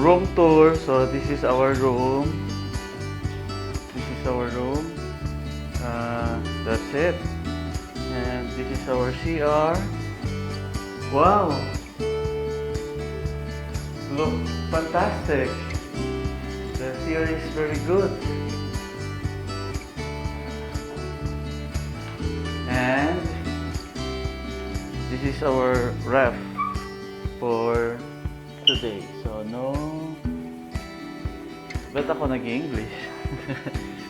room tour. So this is our room. This is our room. That's it. And this is our CR. Wow! Look fantastic. The CR is very good. And this is our ref for today. So no, ba't ako nag-English?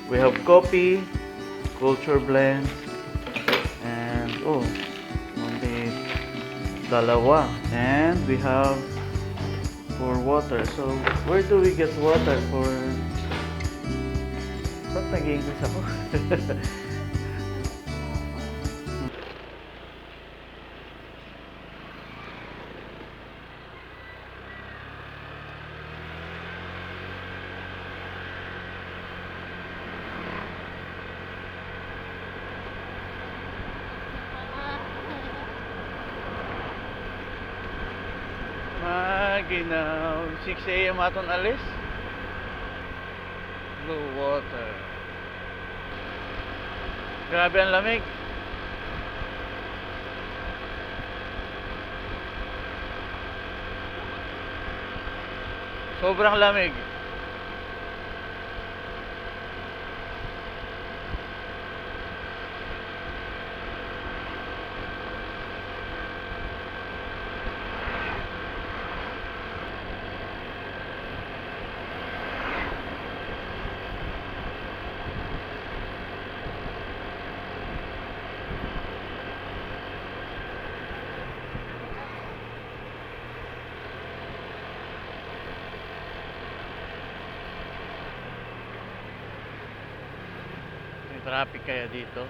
We have coffee, culture blend, and only dalawa. And we have for water. So where do we get water for? Ba't nag-English ako? Ginaw, 6 AM aton alis. Blue water. Grabe ang lamig. Sobrang lamig. Traffic kaya dito?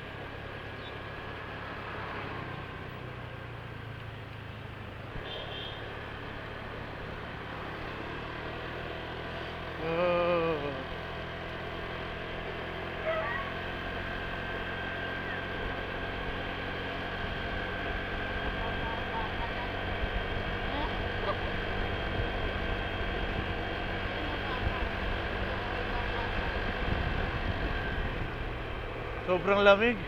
Oh. Sobrang lamig.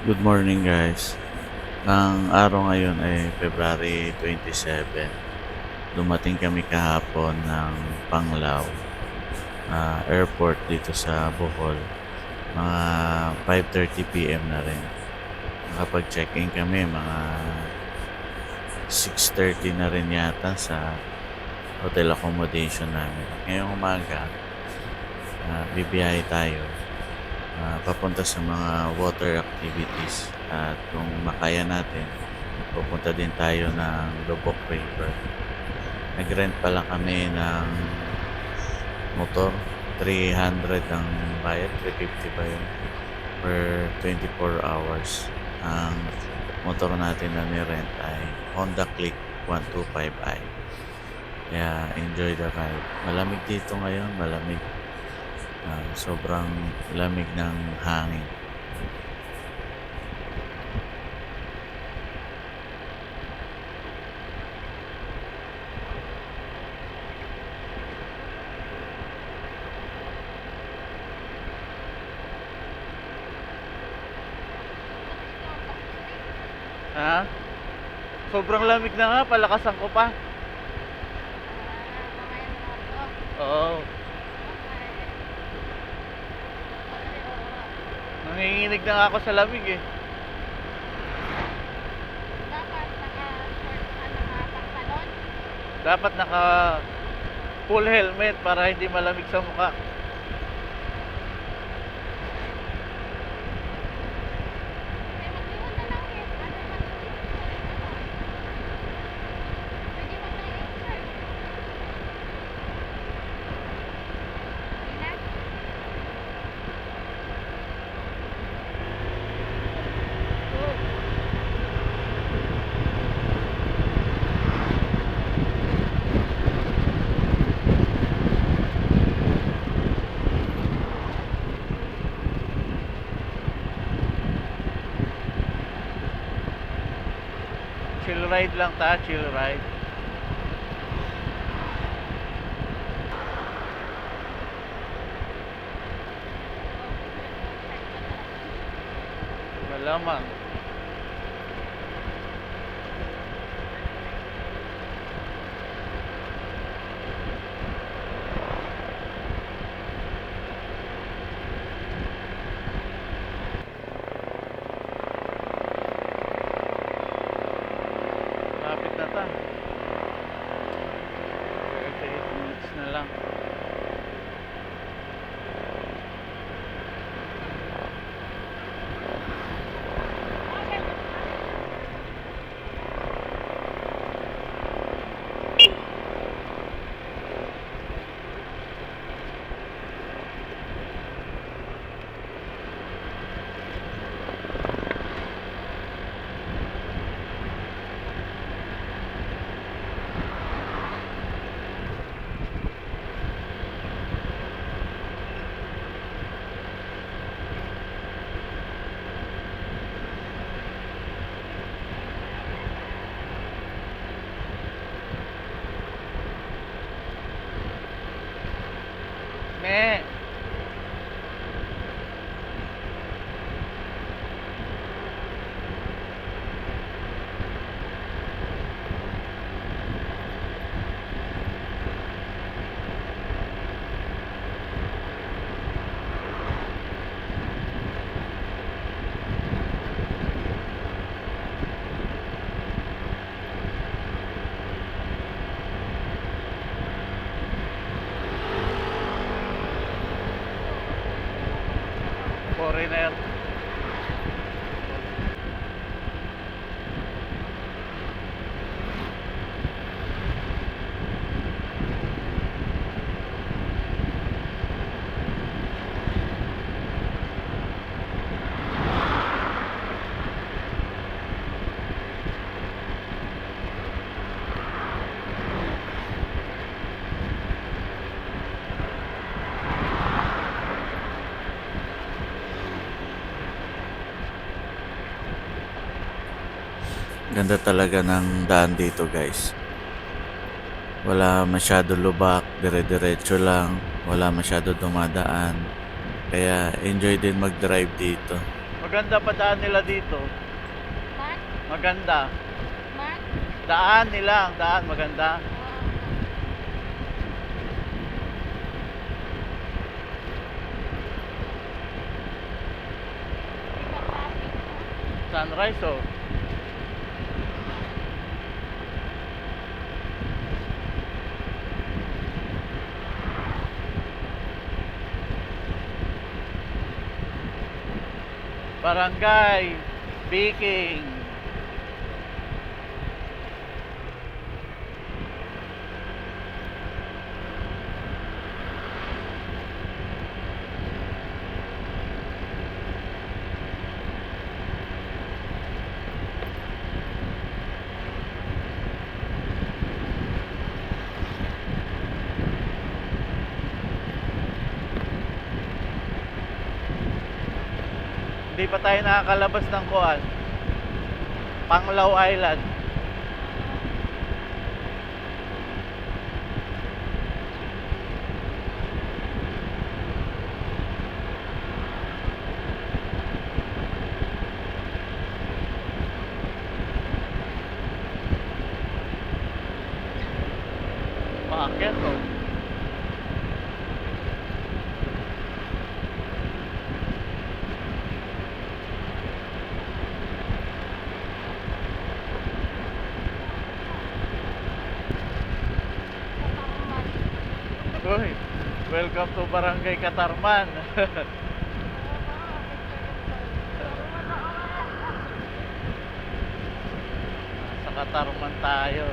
Good morning guys. Ang araw ngayon ay February 27. Dumating kami kahapon ng Panglao airport dito sa Bohol. Mga 5:30 PM na rin. Nakapag-check-in kami mga 6:30 na rin yata sa hotel accommodation namin. Ngayong umaga, bibiyahe tayo papunta sa mga water activities at kung makaya natin, pupunta din tayo ng Lubok River. Nag-rent pala kami ng motor, 300 ang bayad, 350 ba yun per 24 hours. Ang motor natin na ni-rent ay Honda Click 125i. Kaya enjoy the ride. Malamig dito ngayon, malamig. Sobrang lamig ng hangin. Ha? Sobrang lamig na nga, palakasan ko pa. Oo. Nanginginig na nga ako sa lamig eh. Dapat naka full helmet para hindi malamig sa mukha. Chill ride lang ta, chill ride. Malamang. Lapit na ta. 38 minutes na lang. Me. Foreigner. Ganda talaga ng daan dito, guys. Wala masyado lubak, dire-diretso lang, wala masyado dumadaan. Kaya enjoy din mag-drive dito. Maganda pa daan nila dito. Mat? Maganda. Mat? Daan nila, ang daan maganda. Sunrise, oh. Barangay Biking. Hindi pa tayo nakakalabas ng kuan. Panglao Island. Maakyat, oh. Uy, welcome to Barangay Katarman. Sa Katarman tayo.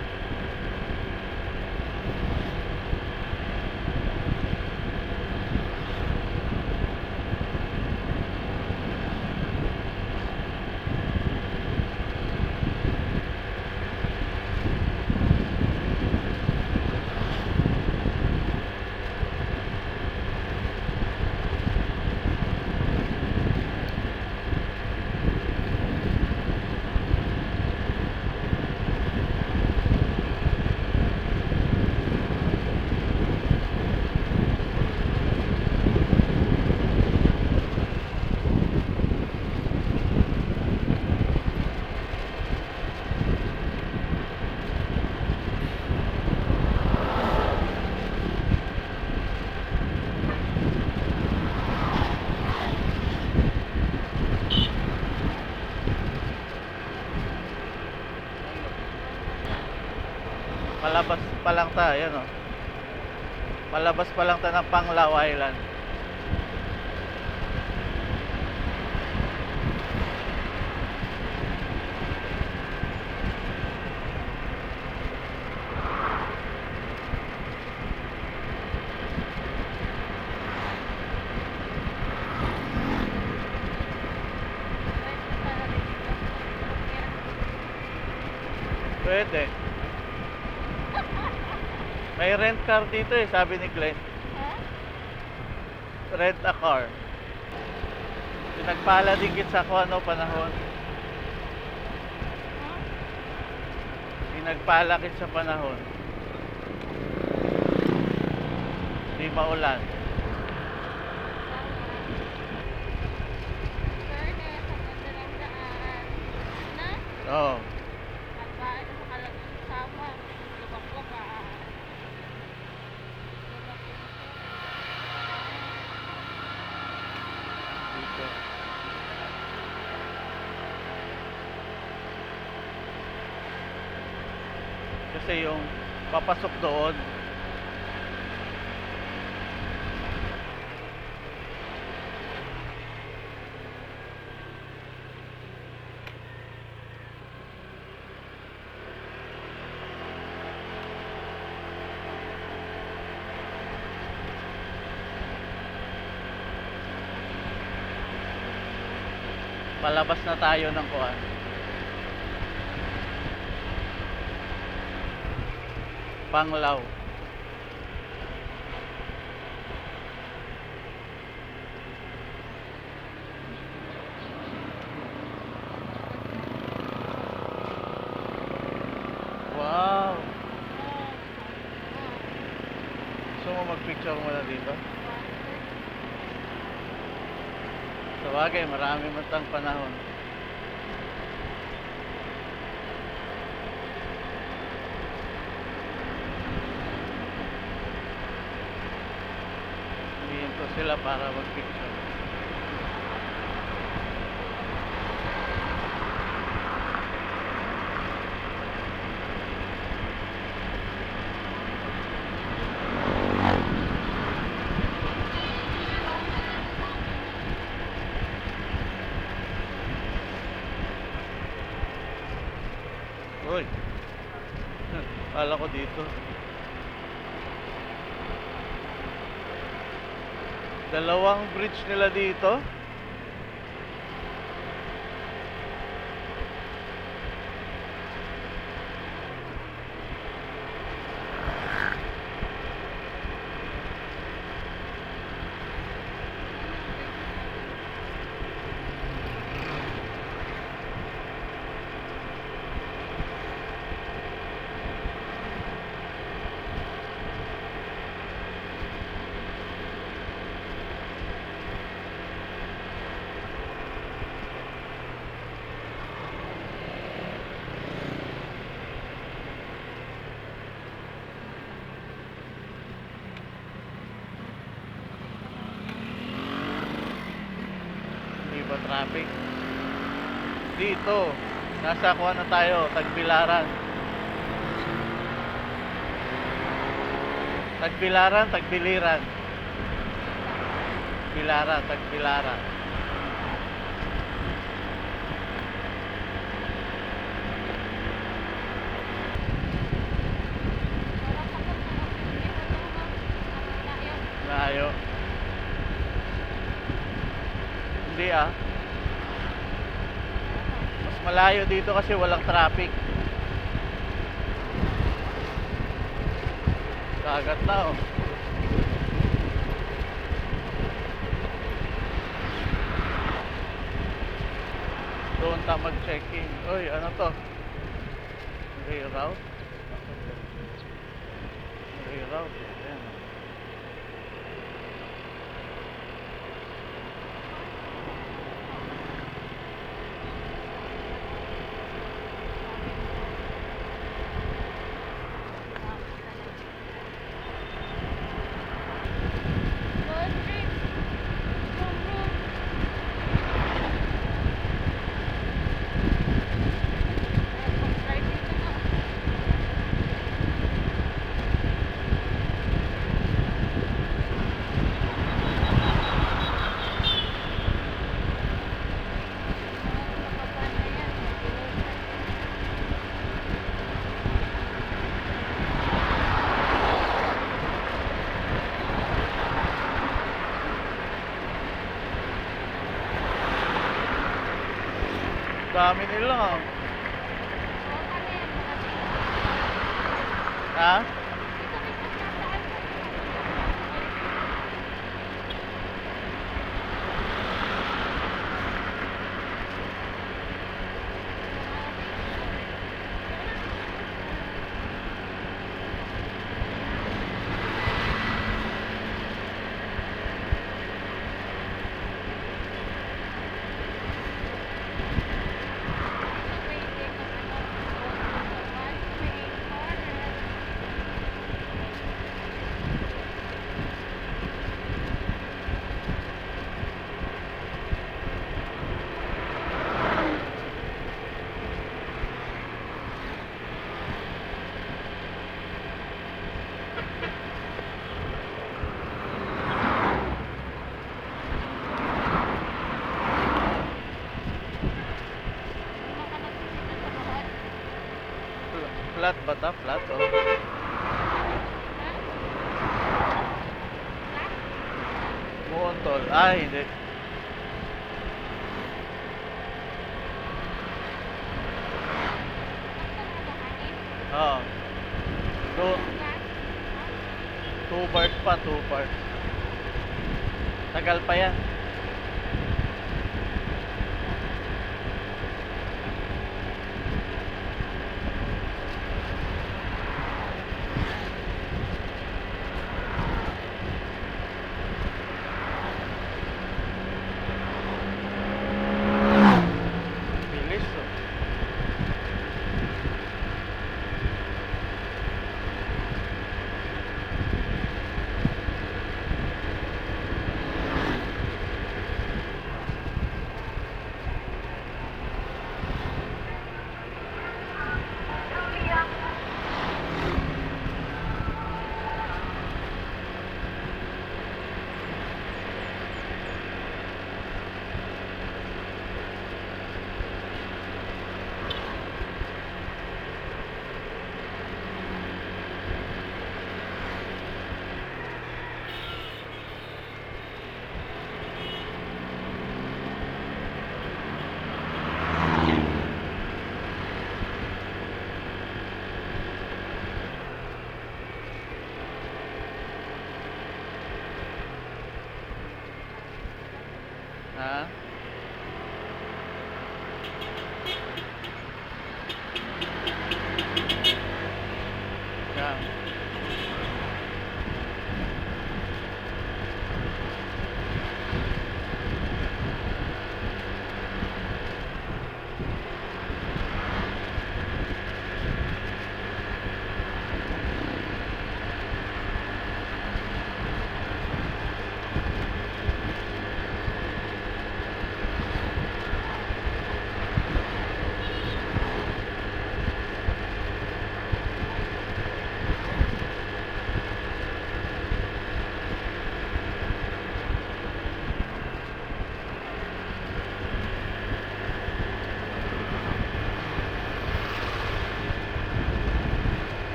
Palabas pa lang tayo, no? Palabas pa lang tayo ng Panglao Island. Pwede. May rent car dito eh, sabi ni Glenn. Ha? Rent a car. Pinagpala dikit sa kung ano panahon. Ha? Pinagpala kit sa panahon. Di maulan. Fairness, ang ganda ng daan. Na? Oo. Nagbahay na sa kalagang sama. Lubak-lubak ah. Dito. Kasi yung papasok doon, palabas na tayo ng kuan. Panglao. Wow. Gusto mo mag-picture muna dito? Sa bagay, marami matang panahon. Hinto sila para mag-picture. Uy. Kala ko dito. Dalawang bridge nila dito. Hindi ba traffic? Dito. Nasa kuha na tayo, Tagbilaran. Tagbilaran, Tagbiliran. Bilaran, Tagbilaran. Layo. Hindi ah. Mas malayo dito kasi walang traffic. Dagat na oh. Doon ta mag-check-in. Uy, ano to? Reroute? Reroute. Ayan. Dami nila. Oo, ano yan, mga dito. Ha? Dito may pagkaktaan ko. Flat ba ta? Flat, oh. Muuntol. Ay, hindi. Oo. Two, 2 bars pa, 2 bars. Tagal pa yan. Bilis, oh. Ha? Yan.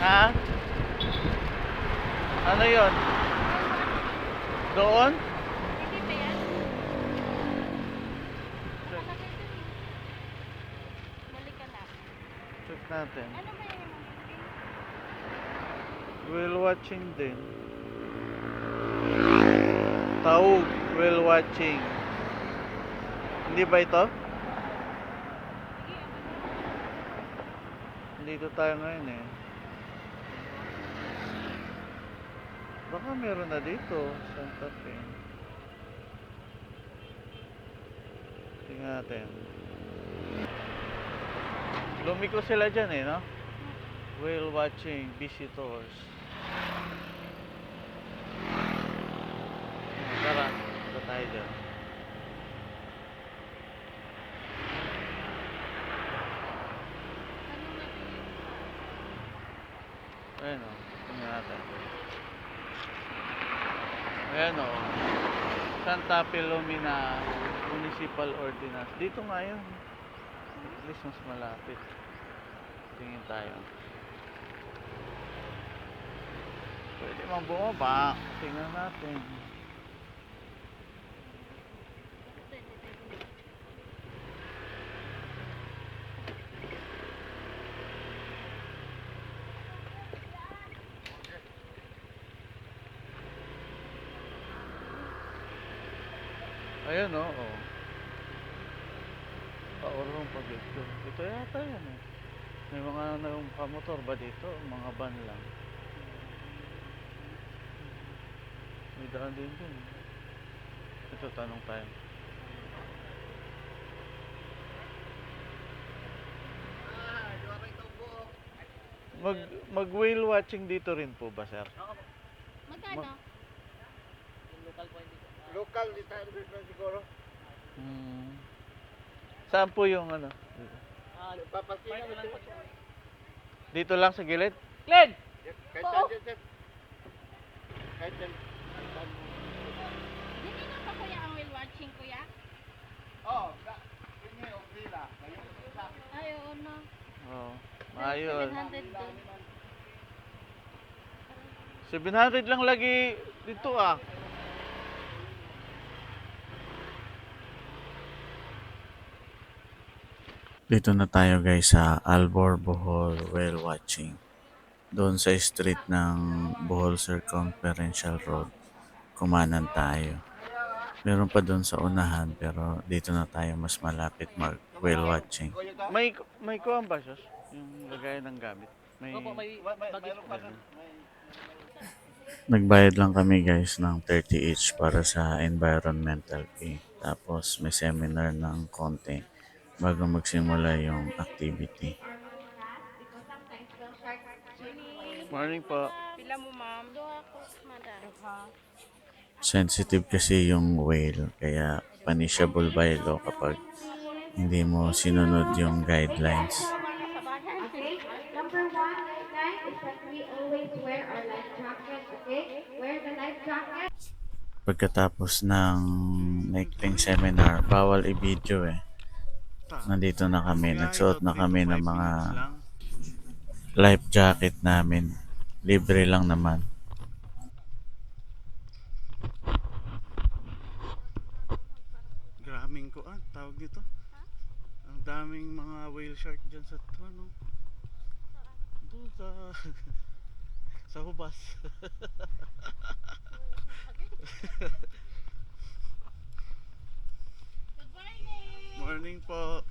Ha? Ano yun? Doon? Hindi ba yan? Nakalagay dun eh. Balik natin. Ano ba yung Whale watching din. Taug, whale watching. Hindi ba ito? Dito tayo ngayon eh. Baka meron na dito, Santa Fe. Tingnan natin. Lumiko sila dyan eh, no? Whale watching visitors. Tara, ito tayo dyan. Ayan o, tingnan natin. Ayan o, Santa Filomena Municipal Ordinance. Dito nga yun. At least mas malapit. Tingin tayo. Pwede mang bumaba. Tingnan natin. Ayan o. Oh. Paurong pa dito. Ito yata yan eh. May mga nakamotor ba dito? Mga van lang. May daan din dun. Ito, tanong tayo. Mag whale watching dito rin po ba, sir? Magkano? Local di tayo dito siguro. Saan po yung ano? Papasingan lang. Dito lang sa gilid? Oo. Kahit dyan. Kahit dyan. Hindi na pa kuya ang whale watching kuya? Oh, ini o villa. Ay, oo no. Oo. Ayun. 700 doon. 700 lang lagi dito ah. Dito na tayo guys sa Albor, Bohol Whale Watching. Doon sa street ng Bohol Circumferential Road. Kumanan tayo. Meron pa doon sa unahan pero dito na tayo mas malapit mag whale watching. May kuwan ba siya? Yung lagayan ng gamit. Mayroon pa nun. Nagbayad lang kami guys ng 30 each para sa environmental fee. Tapos may seminar ng konti bago magsimula yung activity. Morning po. Pila mo ma'am? Doha ko, madam. Sensitive kasi yung whale kaya punishable by law kapag hindi mo sinunod yung guidelines. Okay, number one, guys, is that we always wear our life jacket, okay? Wear the life jacket. Pagkatapos ng maikling seminar, bawal i-video eh. Nandito na kami, nagsuot na kami ng mga life jacket namin. Libre lang naman. Graming kuan, tawag nito. Ang daming mga whale shark dyan sa ano. Doon sa sa hubas. Good morning! Morning po.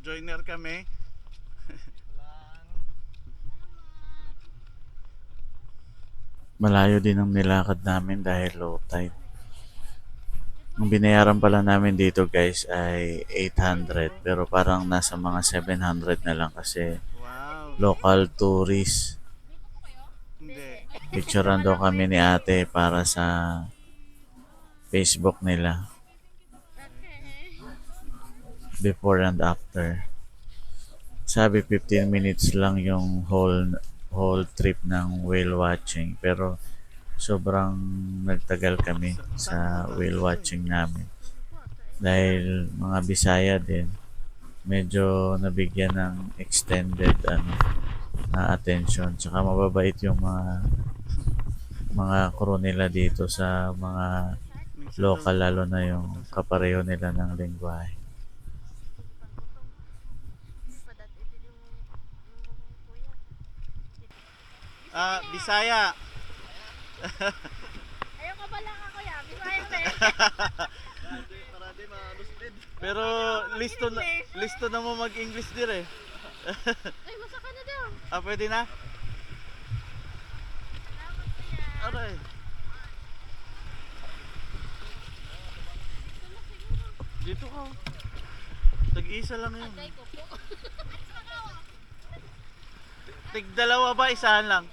Joiner kami. Malayo din ang nilakad namin dahil low tide. Ang binayaran pala namin dito guys ay 800 pero parang nasa mga 700 na lang kasi Wow. local tourist. Hindi. Picturean daw kami ni ate para sa Facebook nila. Before and after. Sabi 15 minutes lang yung whole trip ng whale watching pero sobrang nagtagal kami sa whale watching namin dahil mga Bisaya din medyo nabigyan ng extended na attention tsaka mababait yung mga crew nila dito sa mga local lalo na yung kapareho nila ng lengguwahe. Bisaya. Ayoko ba lang ako yan? Bisaya na eh. Para di ma-lusted. Pero listo na mo mag-English dire. Ay, basa ka na daw. Pwede na? Salamat kuya. Aray. Dito ka. Tag-isa lang yun. Agay ko po. Tig-dalawa ba? Isahan lang.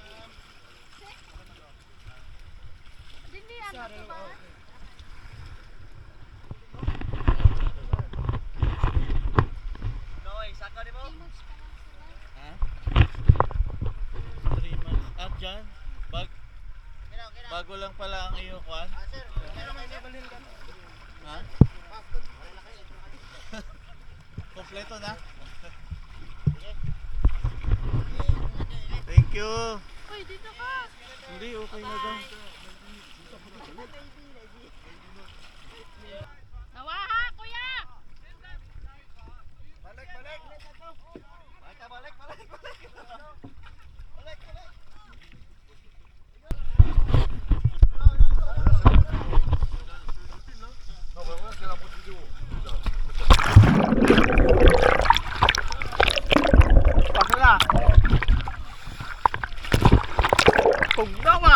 Hindi ano to ba? Ha? 3 months. At dyan? Bago lang pala ang iyo, Kwan? Ha? Kompleto na? Thank you. Uy, dito ka. Hindi, okay na daw. Nawa ha, kuya. Balik, balik. Balik, balik, balik. Balik, balik. Pasala! Pugnawa!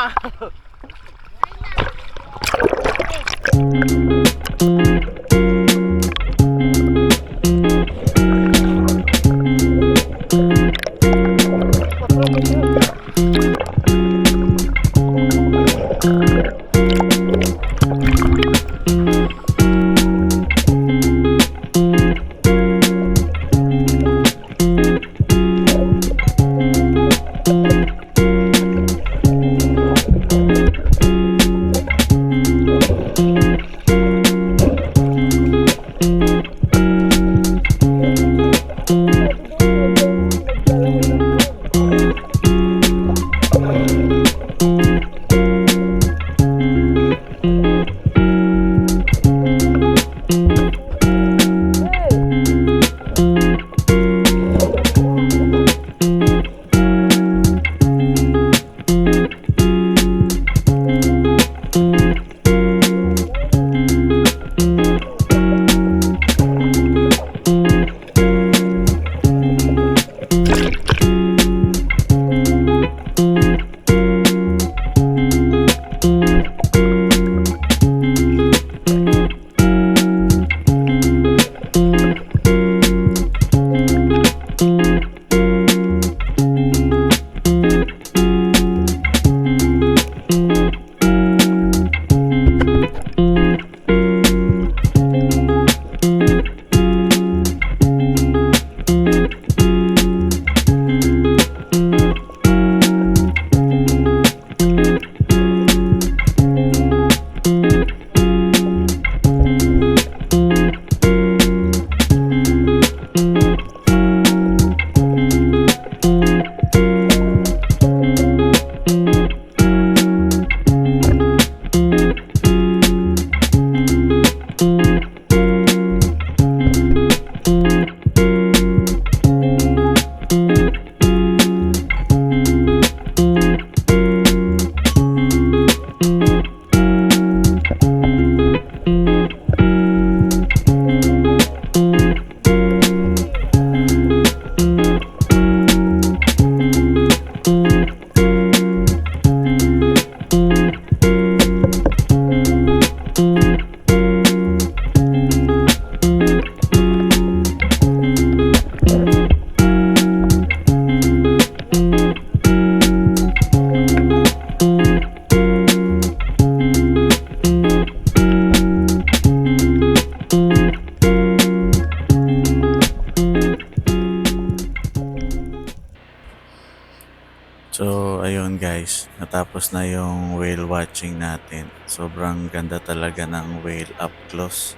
So, ayun guys, natapos na yung whale watching natin. Sobrang ganda talaga ng whale up close.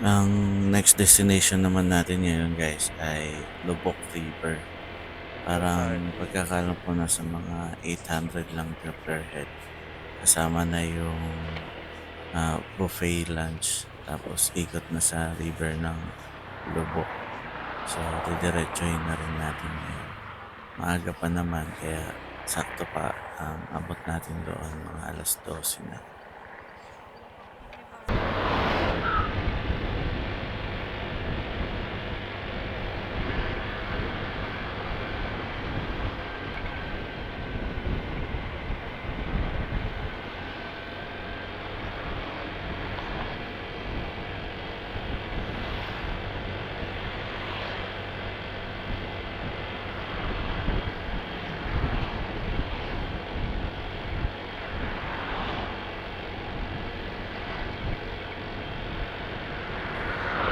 Ang next destination naman natin ngayon guys ay Lubok River. Parang pagkakalam po na sa mga 800 lang per head. Kasama na yung buffet lunch. Tapos ikot na sa river ng Lubok. So, didiretsuhin na rin natin ngayon. Maaga pa naman kaya sakto pa ang abot natin doon mga alas 12 na.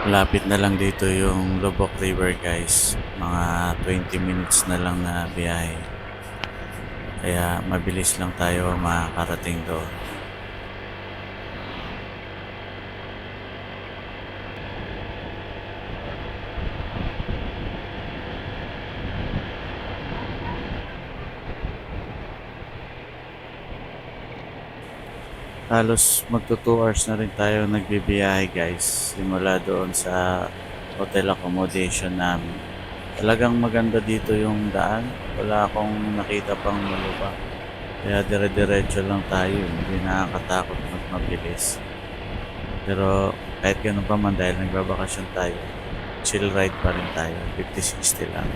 Lapit na lang dito yung Lubok River guys. Mga 20 minutes na lang na biyahe. Kaya mabilis lang tayo makakarating doon. Halos magto 2 hours na rin tayo nagbibiyahe guys. Simula doon sa hotel accommodation namin. Talagang maganda dito yung daan. Wala akong nakita pang malubak. Kaya dire-diretso lang tayo. Hindi nakakatakot magmabilis. Pero kahit ganun pa man dahil nagbabakasyon tayo, chill ride pa rin tayo. 50-60 lang.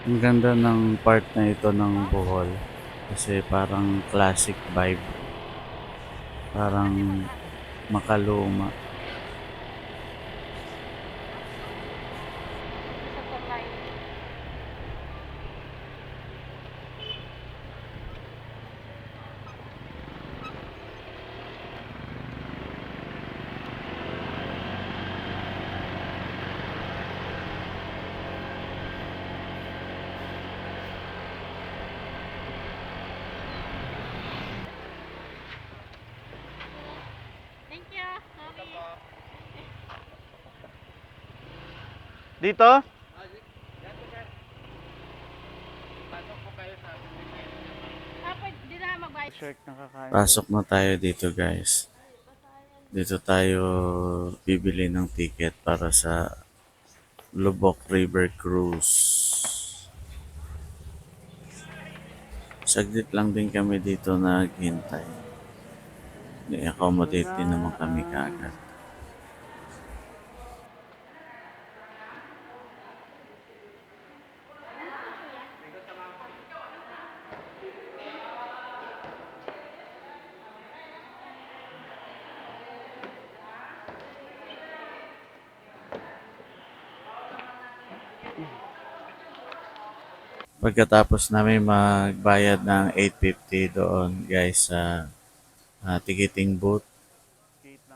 Ang ganda ng part na ito ng Bohol kasi parang classic vibe, parang makaluma. Sa tulay. Thank you. Sorry. Dito? Di na magbayad. Shirt nakakain. Pasok na tayo dito guys. Dito tayo bibili ng ticket para sa Lubok River Cruise. Saglit lang din kami dito naghintay. I-accommodate din naman kami kaagad. Pagkatapos namin magbayad ng 850 doon guys sa ticketing booth,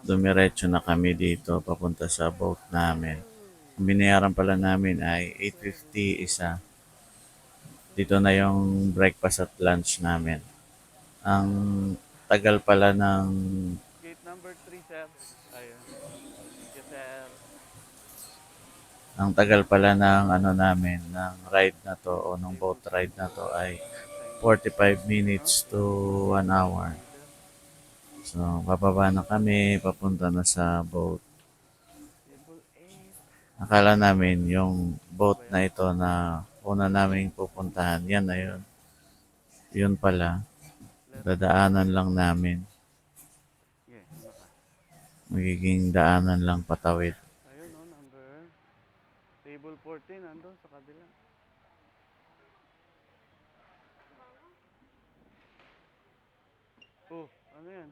dumiretso na kami dito papunta sa boat namin. Ang binayaran pala namin ay 850 isa. Dito na yung breakfast at lunch namin. Ang tagal pala ng Gate number 3, sir. Ayun. Thank you, sir. ang tagal pala ng ano namin ng ride na to o ng boat ride na to ay 45 minutes to 1 hour. So, bababa na kami, papunta na sa boat. Table 8. Akala namin yung boat na ito na una naming pupuntahan, yan na yun. Yun pala, dadaanan lang namin. Yeah, Magiging daanan lang patawid. ayun, no, number. Table 14, nandun sa kabila. Oh, ano yan?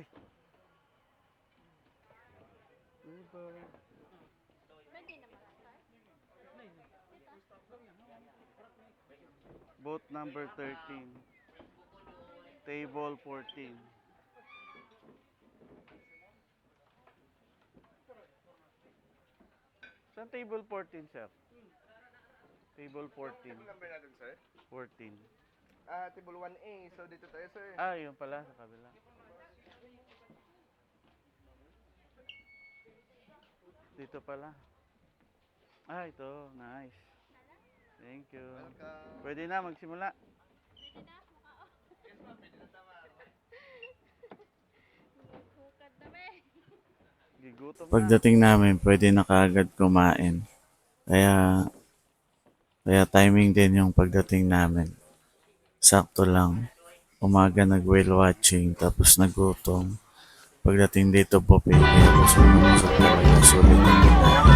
Ay. Diba? Pwede naman, sir. Boat number 13. Table 14. Saan table 14, sir? Table 14. Table number natin, sir? 14. Table 1A. So, dito tayo, sir. Ah, yun pala sa kabila. Dito pala. Ah, ito. Nice. Thank you. Welcome. Pwede na magsimula. Pwede na, mukha. Hukad na, be. Gigutom na. Pagdating namin, pwede na kaagad kumain. Kaya timing din yung pagdating namin. Sakto lang. Umaga nag-whale watching, tapos nagutom. Pagdating dito, buffet. Kaya busog na busog talaga. Sulit na kinain.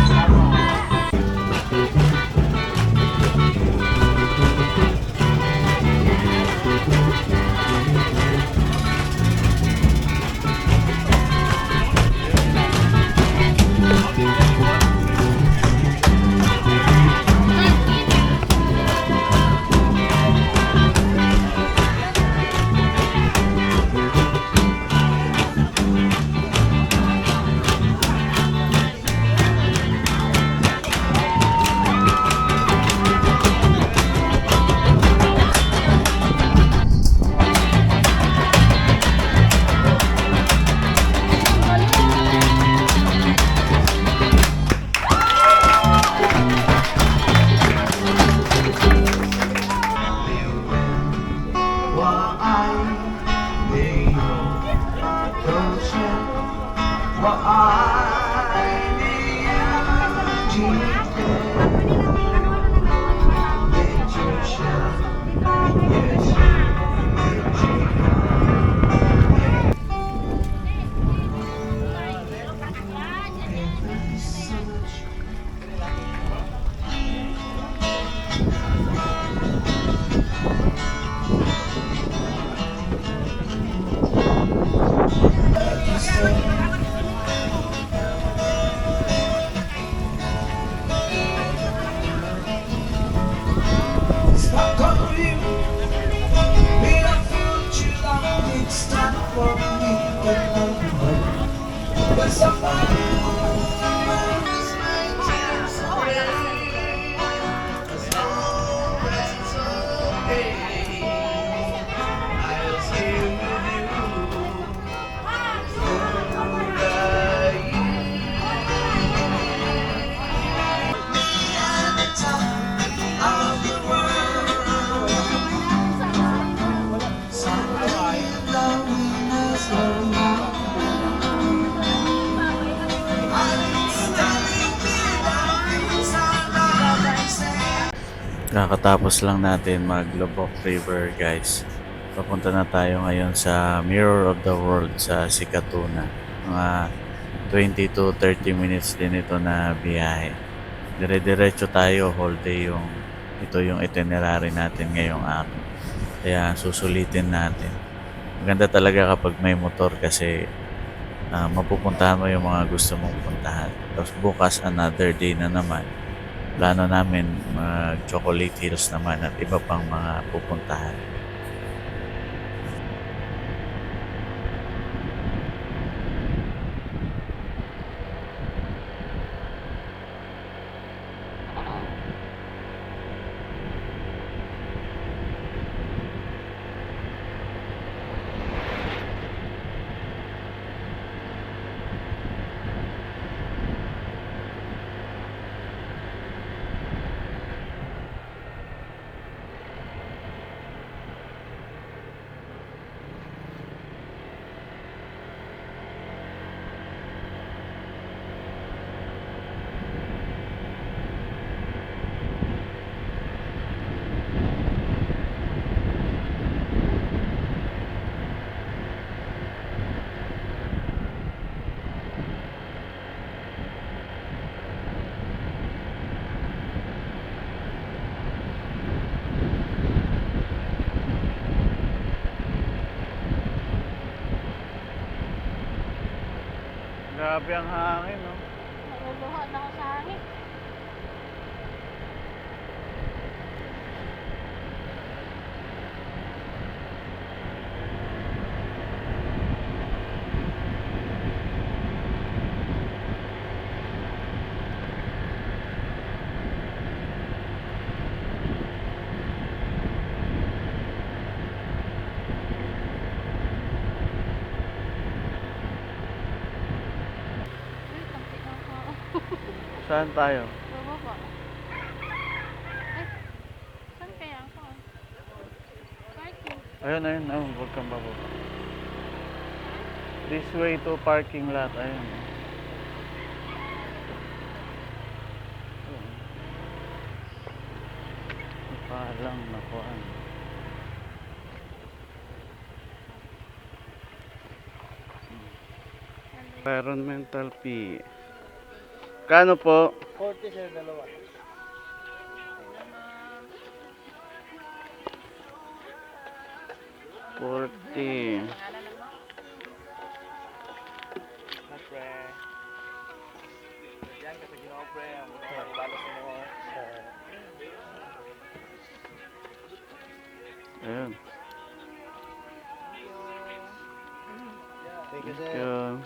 Kakatapos lang natin mag-Lubbock River, guys. Papunta na tayo ngayon sa Mirror of the World sa Sikatuna. Mga 20 to 30 minutes din ito na biyahe. Dire-diretso tayo, whole day ito yung itinerary natin ngayong araw. Kaya susulitin natin. Maganda talaga kapag may motor kasi mapupuntahan mo yung mga gusto mong puntahan. Tapos bukas another day na naman. Plano namin mag-Chocolate Hills naman at iba pang mga pupuntahan. Grabe ang hangin, no? Naluluha na ako sa hangin. Uy, tampi na ako. Saan tayo? Bababa. Ay, saan kaya ako? Parking. Ayun, ayun, ayun, huwag kang bababa. This way to parking lot, ayun. Palang nakuan. Environmental fee. Kano po? 40 sir, dalawa. 40. Na pre. Yan kasi ginawa pre, ang balos mo. Ayun. Thank you Thank sir. you.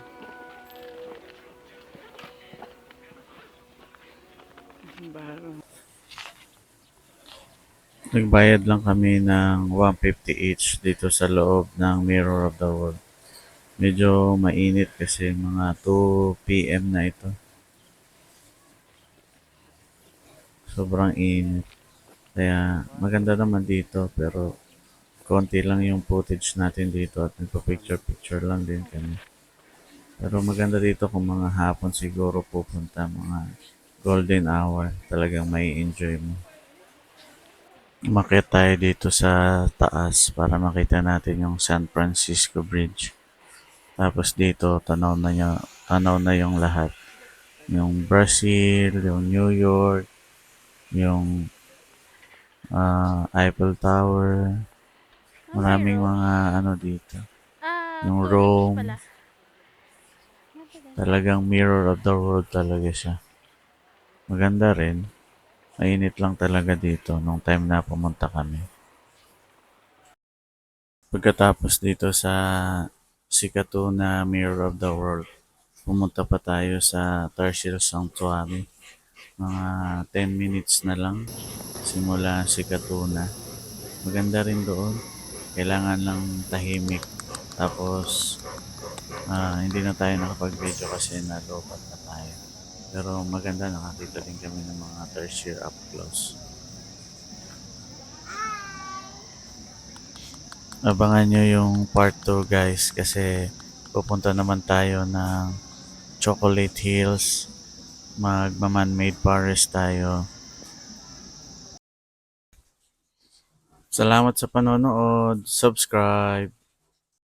Nagbayad lang kami ng 150 each dito sa loob ng Mirror of the World. Medyo mainit kasi mga 2 PM na ito. Sobrang init. Kaya maganda naman dito pero konti lang yung footage natin dito at nagpa-picture-picture lang din kami. Pero maganda dito kung mga hapon siguro pupunta, mga golden hour. Talagang may enjoy mo. Umakyat tayo dito sa taas para makita natin yung San Francisco Bridge. Tapos dito, tanaw na yung lahat. Yung Brazil, yung New York, yung Eiffel Tower. Maraming mga ano dito. Yung 2 weeks Rome. pala. Talagang mirror of the world talaga siya. Maganda rin. Mainit lang talaga dito nung time na pumunta kami. Pagkatapos dito sa sikat na Mirror of the World, pumunta pa tayo sa Tarsier Sanctuary. Mga 10 minutes na lang simula Sikatuna. Maganda rin doon. Kailangan lang tahimik. Tapos hindi na tayo nakapag-video kasi nalobat na tayo. Pero maganda, nakakita din kami ng mga tertiary up close. Abangan nyo yung part 2 guys kasi pupunta naman tayo ng Chocolate Hills. Magma-man-made forest tayo. Salamat sa panonood. Subscribe.